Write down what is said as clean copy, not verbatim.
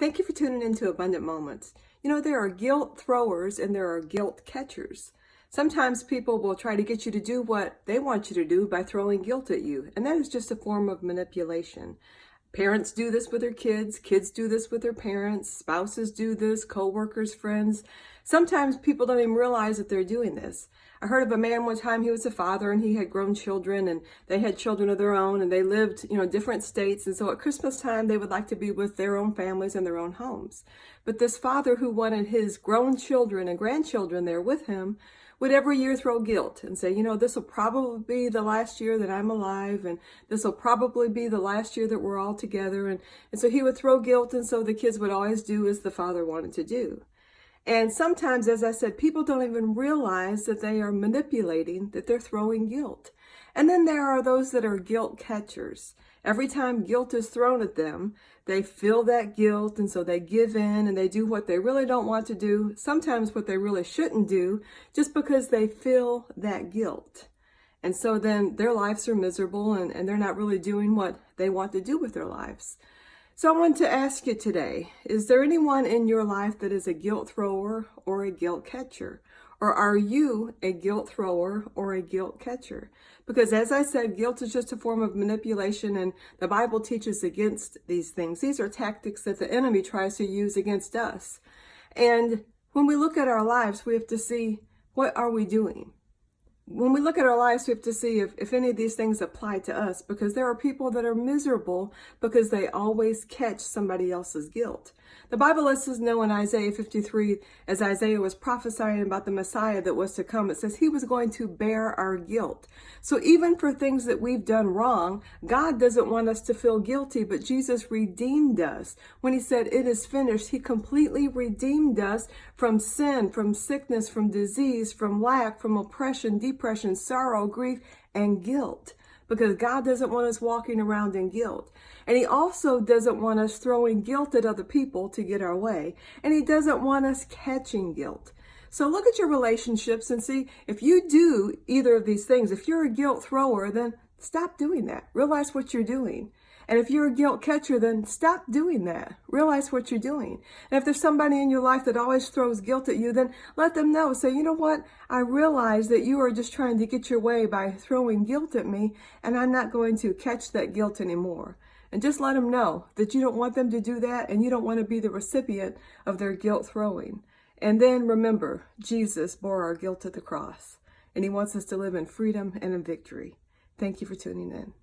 Thank you for tuning into Abundant Moments. You know, there are guilt throwers and there are guilt catchers. Sometimes people will try to get you to do what they want you to do by throwing guilt at you, and that is just a form of manipulation. Parents do this with their kids do this with their parents, spouses do this, co-workers, friends. Sometimes people don't even realize that they're doing this. I heard of a man one time, he was a father and he had grown children and they had children of their own and they lived, different states. And so at Christmas time, they would like to be with their own families and their own homes. But this father who wanted his grown children and grandchildren there with him would every year throw guilt and say, this will probably be the last year that I'm alive, and this will probably be the last year that we're all together. And so he would throw guilt, and so the kids would always do as the father wanted to do. And sometimes, as I said, people don't even realize that they are manipulating, that they're throwing guilt. And then there are those that are guilt catchers. Every time guilt is thrown at them, they feel that guilt, and so they give in and they do what they really don't want to do, sometimes what they really shouldn't do, just because they feel that guilt. And so then their lives are miserable and they're not really doing what they want to do with their lives. So I want to ask you today, is there anyone in your life that is a guilt thrower or a guilt catcher? Or are you a guilt thrower or a guilt catcher? Because as I said, guilt is just a form of manipulation, and the Bible teaches against these things. These are tactics that the enemy tries to use against us. And when we look at our lives, we have to see, what are we doing? When we look at our lives, we have to see if any of these things apply to us, because there are people that are miserable because they always catch somebody else's guilt. The Bible lets us know in Isaiah 53, as Isaiah was prophesying about the Messiah that was to come, it says he was going to bear our guilt. So even for things that we've done wrong, God doesn't want us to feel guilty, but Jesus redeemed us. When he said it is finished, he completely redeemed us from sin, from sickness, from disease, from lack, from oppression, depression, sorrow, grief, and guilt. Because God doesn't want us walking around in guilt. And he also doesn't want us throwing guilt at other people to get our way. And he doesn't want us catching guilt. So look at your relationships and see if you do either of these things. If you're a guilt thrower, then stop doing that. Realize what you're doing. And if you're a guilt catcher, then stop doing that. Realize what you're doing. And if there's somebody in your life that always throws guilt at you, then let them know. Say, you know what? I realize that you are just trying to get your way by throwing guilt at me, and I'm not going to catch that guilt anymore. And just let them know that you don't want them to do that, and you don't want to be the recipient of their guilt throwing. And then remember, Jesus bore our guilt at the cross, and he wants us to live in freedom and in victory. Thank you for tuning in.